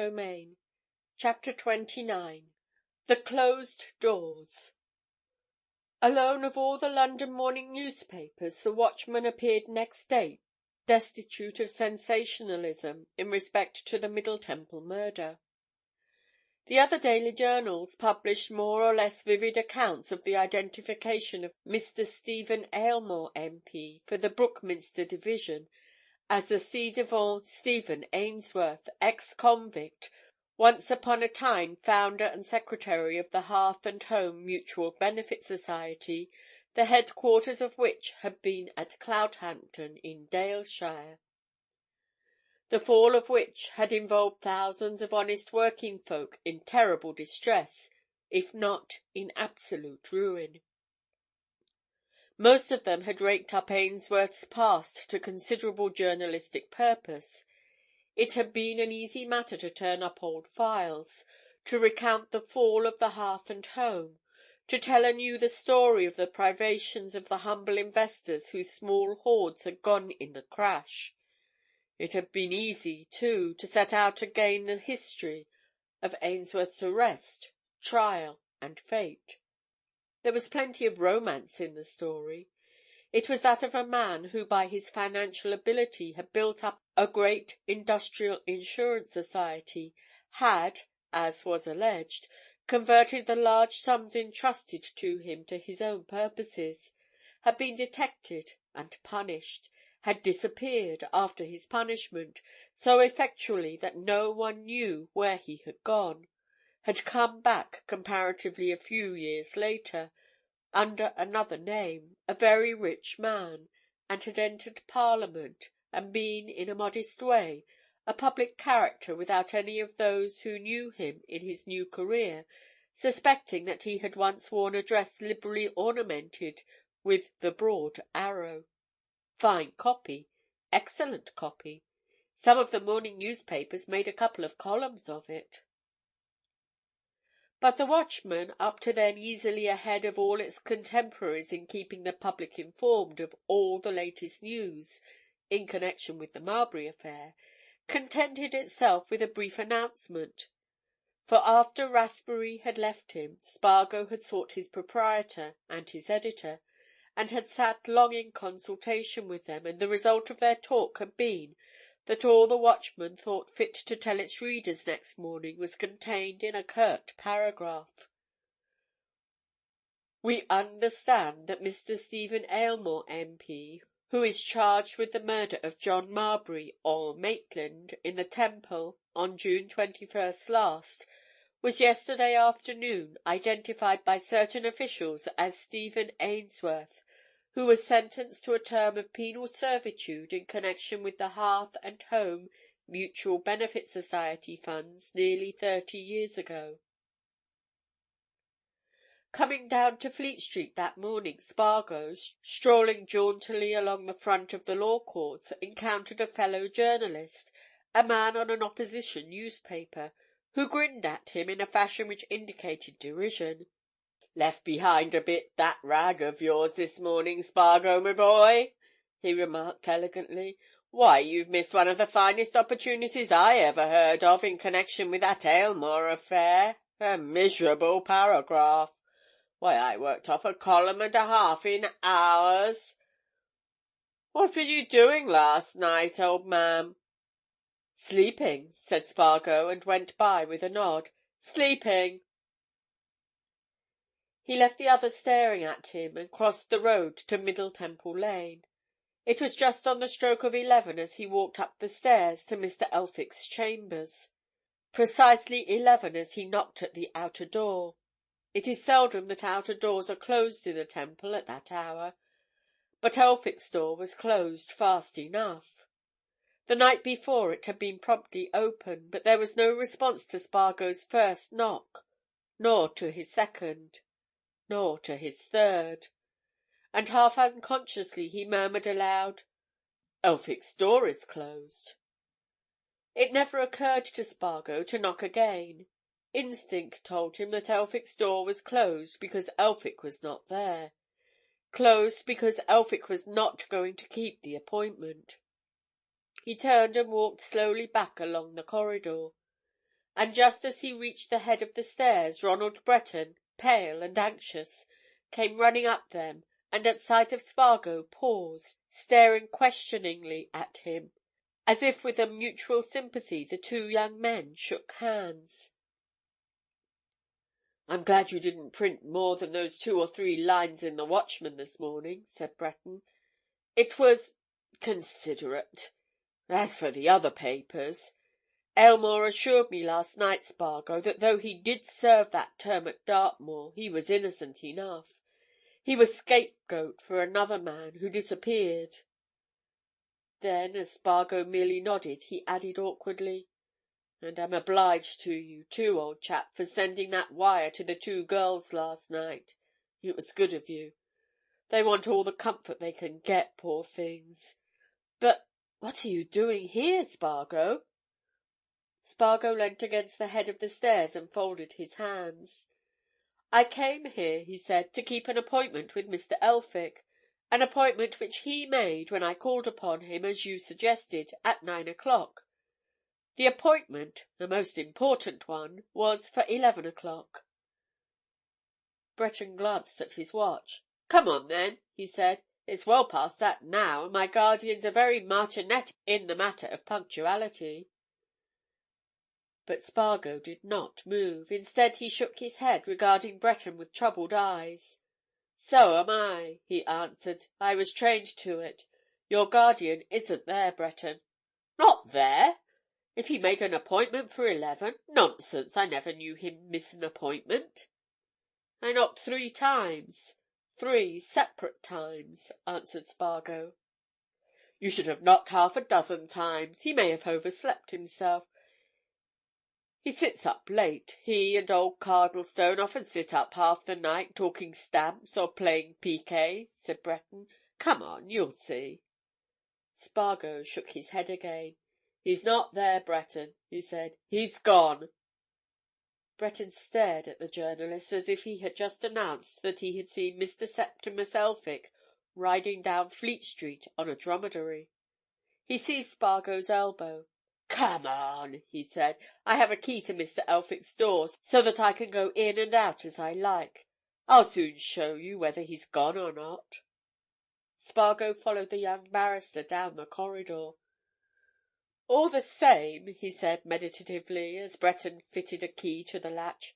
domain. Chapter 29. The Closed Doors. Alone of all the London morning newspapers, the Watchman appeared next day destitute of sensationalism in respect to the Middle Temple murder. The other daily journals published more or less vivid accounts of the identification of Mr. Stephen Aylmore, MP, for the Brookminster division, as the ci devant Stephen Ainsworth, ex-convict, once upon a time founder and secretary of the Hearth and Home Mutual Benefit Society, the headquarters of which had been at Cloudhampton in Daleshire. The fall of which had involved thousands of honest working folk in terrible distress, if not in absolute ruin. Most of them had raked up Ainsworth's past to considerable journalistic purpose. It had been an easy matter to turn up old files, to recount the fall of the Hearth and Home, to tell anew the story of the privations of the humble investors whose small hoards had gone in the crash. It had been easy, too, to set out again the history of Ainsworth's arrest, trial, and fate. There was plenty of romance in the story. It was that of a man who by his financial ability had built up a great industrial insurance society, had, as was alleged, converted the large sums entrusted to him to his own purposes, had been detected and punished, had disappeared after his punishment so effectually that no one knew where he had gone, had come back comparatively a few years later, under another name, a very rich man, and had entered Parliament, and been, in a modest way, a public character without any of those who knew him in his new career suspecting that he had once worn a dress liberally ornamented with the broad arrow. Fine copy, excellent copy. Some of the morning newspapers made a couple of columns of it. But the Watchman, up to then easily ahead of all its contemporaries in keeping the public informed of all the latest news in connection with the Marbury affair, contented itself with a brief announcement. For after Rathbury had left him, Spargo had sought his proprietor and his editor, and had sat long in consultation with them, and the result of their talk had been that all the Watchman thought fit to tell its readers next morning was contained in a curt paragraph. We understand that Mr. Stephen Aylmore, MP, who is charged with the murder of John Marbury, or Maitland, in the Temple on June 21st last, was yesterday afternoon identified by certain officials as Stephen Ainsworth, who was sentenced to a term of penal servitude in connection with the Hearth and Home Mutual Benefit Society funds nearly 30 years ago. Coming down to Fleet Street that morning, Spargo, strolling jauntily along the front of the Law Courts, encountered a fellow journalist, a man on an opposition newspaper, who grinned at him in a fashion which indicated derision. "Left behind a bit, that rag of yours this morning, Spargo, my boy," he remarked elegantly. "Why, you've missed one of the finest opportunities I ever heard of in connection with that Aylmore affair. A miserable paragraph. Why, I worked off a column and a half in hours. What were you doing last night, old man?" "Sleeping," said Spargo, and went by with a nod. "Sleeping." He left the other staring at him, and crossed the road to Middle Temple Lane. It was just on the stroke of 11 as he walked up the stairs to Mr. Elphick's chambers. Precisely 11 as he knocked at the outer door. It is seldom that outer doors are closed in the Temple at that hour, but Elphick's door was closed fast enough. The night before it had been promptly open, but there was no response to Spargo's first knock, nor to his second, nor to his third, and half unconsciously he murmured aloud, "Elphick's door is closed." It never occurred to Spargo to knock again. Instinct told him that Elphick's door was closed because Elphick was not there. Closed because Elphick was not going to keep the appointment. He turned and walked slowly back along the corridor. and just as he reached the head of the stairs, Ronald Breton, pale and anxious, came running up them, and at sight of Spargo paused, staring questioningly at him. As if with a mutual sympathy, the two young men shook hands. "I'm glad you didn't print more than those 2 or 3 lines in the Watchman this morning," said Breton. "It was—considerate. As for the other papers, Aylmore assured me last night, Spargo, that though he did serve that term at Dartmoor, he was innocent enough. He was scapegoat for another man who disappeared." Then, as Spargo merely nodded, he added awkwardly, "And I'm obliged to you, too, old chap, for sending that wire to the 2 girls last night. It was good of you. They want all the comfort they can get, poor things. But what are you doing here, Spargo?" Spargo leant against the head of the stairs and folded his hands. "I came here," he said, "to keep an appointment with Mr. Elphick, an appointment which he made when I called upon him, as you suggested, at 9 o'clock. The appointment, a most important one, was for 11 o'clock." Breton glanced at his watch. "Come on, then," he said. "It's well past that now, and my guardian's a very martinet in the matter of punctuality." But Spargo did not move. Instead, he shook his head, regarding Breton with troubled eyes. "So am I," he answered. "I was trained to it. Your guardian isn't there, Breton." "Not there? If he made an appointment for 11? Nonsense! I never knew him miss an appointment." "I knocked 3 times. 3 separate times," answered Spargo. "You should have knocked half a dozen times. He may have overslept himself. He sits up late. He and old Cardlestone often sit up half the night talking stamps or playing piquet," said Breton. "Come on, you'll see." Spargo shook his head again. "He's not there, Breton," he said. "He's gone." Breton stared at the journalist as if he had just announced that he had seen Mr. Septimus Elphick riding down Fleet Street on a dromedary. He seized Spargo's elbow. "Come on," he said. "I have a key to Mr. Elphick's door, so that I can go in and out as I like. I'll soon show you whether he's gone or not." Spargo followed the young barrister down the corridor. "All the same," he said meditatively, as Breton fitted a key to the latch,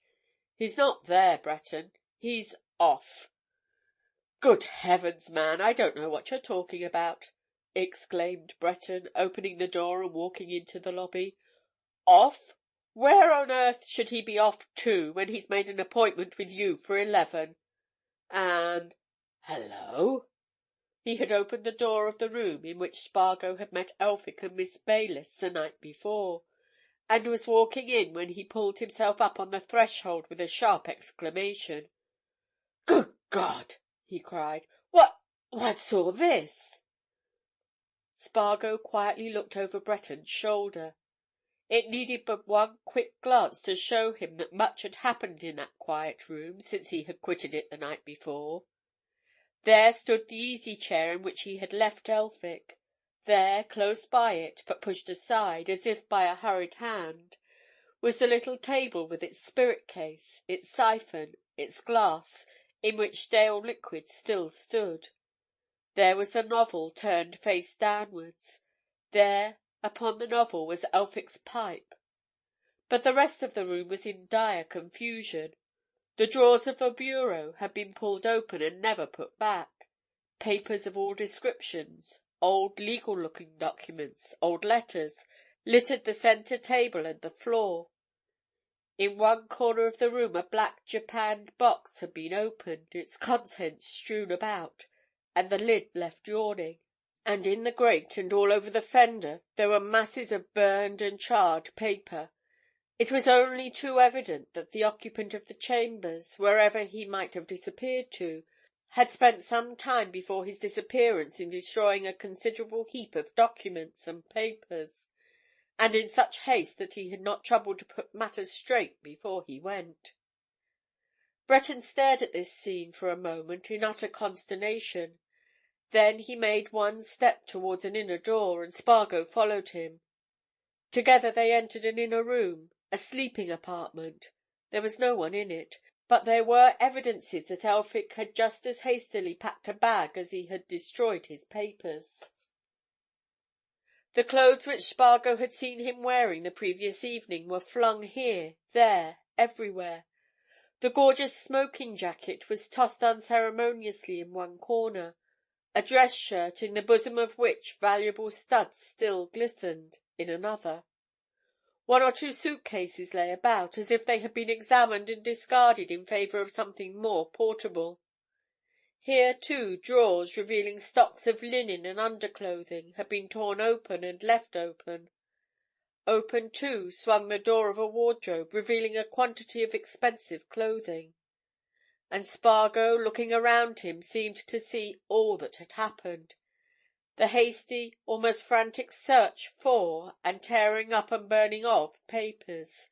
"he's not there, Breton. He's off." "Good heavens, man, I don't know what you're talking about!" exclaimed Breton, opening the door and walking into the lobby. "Off? Where on earth should he be off to, when he's made an appointment with you for 11? Hello!" He had opened the door of the room in which Spargo had met Elphick and Miss Baylis the night before, and was walking in when he pulled himself up on the threshold with a sharp exclamation. "Good God!" he cried. "What's all this?" Spargo quietly looked over Breton's shoulder. It needed but one quick glance to show him that much had happened in that quiet room since he had quitted it the night before. There stood the easy-chair in which he had left Elphick. There, close by it, but pushed aside, as if by a hurried hand, was the little table with its spirit-case, its siphon, its glass, in which stale liquid still stood. There was the novel turned face downwards. There, upon the novel, was Elphick's pipe. But the rest of the room was in dire confusion. The drawers of the bureau had been pulled open and never put back. Papers of all descriptions, old legal-looking documents, old letters, littered the centre table and the floor. In one corner of the room a black japanned box had been opened, its contents strewn about, and the lid left yawning. And in the grate and all over the fender there were masses of burned and charred paper. It was only too evident that the occupant of the chambers, wherever he might have disappeared to, had spent some time before his disappearance in destroying a considerable heap of documents and papers, and in such haste that he had not troubled to put matters straight before he went. Breton stared at this scene for a moment in utter consternation. Then he made one step towards an inner door, and Spargo followed him. Together they entered an inner room, a sleeping apartment. There was no one in it, but there were evidences that Elphick had just as hastily packed a bag as he had destroyed his papers. The clothes which Spargo had seen him wearing the previous evening were flung here, there, everywhere. The gorgeous smoking jacket was tossed unceremoniously in one corner, a dress shirt, in the bosom of which valuable studs still glistened, in another. One or two suitcases lay about, as if they had been examined and discarded in favour of something more portable. Here, too, drawers revealing stocks of linen and underclothing had been torn open and left open. Open, too, swung the door of a wardrobe, revealing a quantity of expensive clothing. And Spargo, looking around him, seemed to see all that had happened. The hasty, almost frantic search for, and tearing up and burning of, papers,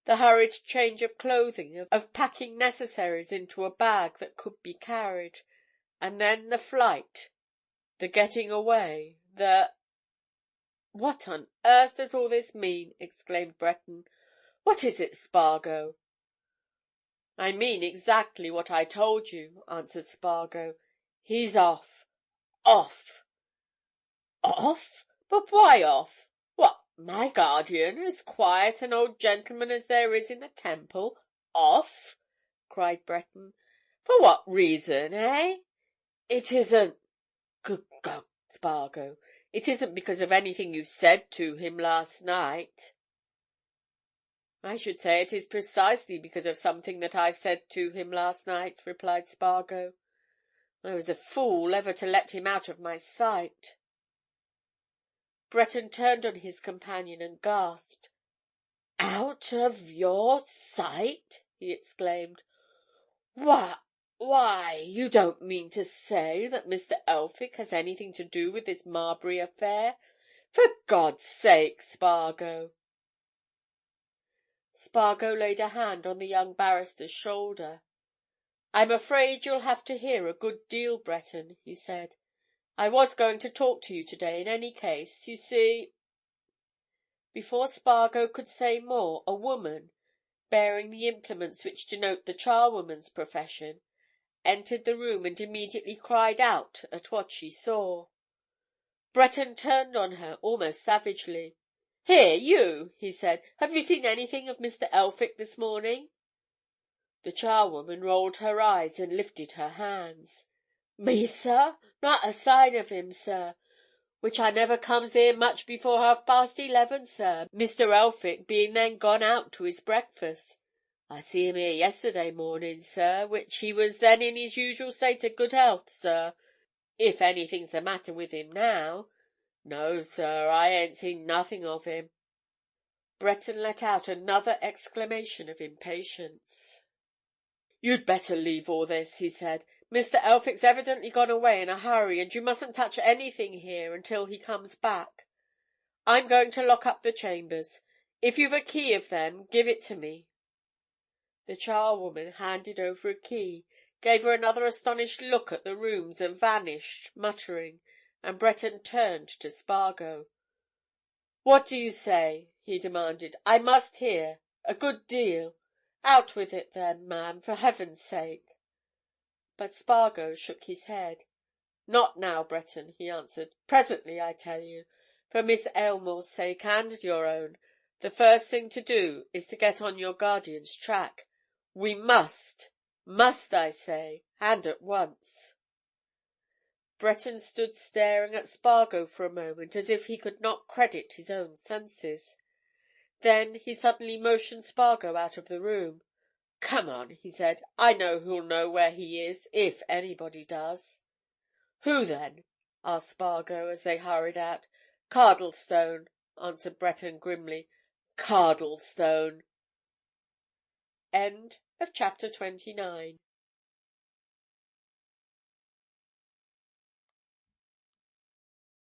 the hurried change of clothing, of packing necessaries into a bag that could be carried, and then the flight, the getting away, "What on earth does all this mean?" exclaimed Breton. "What is it, Spargo?" "I mean exactly what I told you," answered Spargo. "He's off. Off!" "Off? But why off? What, my guardian, as quiet an old gentleman as there is in the Temple, off?" cried Breton. "For what reason, eh? It isn't— Good God, Spargo, it isn't because of anything you said to him last night?" "I should say it is precisely because of something that I said to him last night," replied Spargo. "I was a fool ever to let him out of my sight." Breton turned on his companion and gasped. "Out of your sight?" he exclaimed. Why, you don't mean to say that Mr. Elphick has anything to do with this Marbury affair? For God's sake, Spargo!" Spargo laid a hand on the young barrister's shoulder. "I'm afraid you'll have to hear a good deal, Breton," he said. "I was going to talk to you today in any case. You see—" Before Spargo could say more, a woman, bearing the implements which denote the charwoman's profession, entered the room and immediately cried out at what she saw. Breton turned on her almost savagely. "Here, you!" he said. "Have you seen anything of Mr. Elphick this morning?" The charwoman rolled her eyes and lifted her hands. "Me, sir? Not a sign of him, sir. Which I never comes here much before 11:30, sir, Mr. Elphick being then gone out to his breakfast. I see him here yesterday morning, sir, which he was then in his usual state of good health, sir, if anything's the matter with him now. No, sir, I ain't seen nothing of him." Breton let out another exclamation of impatience. "You'd better leave all this," he said. "Mr. Elphick's evidently gone away in a hurry, and you mustn't touch anything here until he comes back. I'm going to lock up the chambers. If you've a key of them, give it to me." The charwoman handed over a key, gave her another astonished look at the rooms and vanished, muttering, and Breton turned to Spargo. "What do you say?" he demanded. "I must hear. A good deal. Out with it, then, man, for heaven's sake." But Spargo shook his head. "Not now, Breton," he answered. "Presently, I tell you. For Miss Aylmore's sake and your own, the first thing to do is to get on your guardian's track. We must, I say, and at once." Breton stood staring at Spargo for a moment as if he could not credit his own senses. Then he suddenly motioned Spargo out of the room. "Come on," he said. "I know who'll know where he is, if anybody does." "Who, then?" asked Spargo, as they hurried out. "Cardlestone," answered Breton grimly. "Cardlestone!" Chapter 29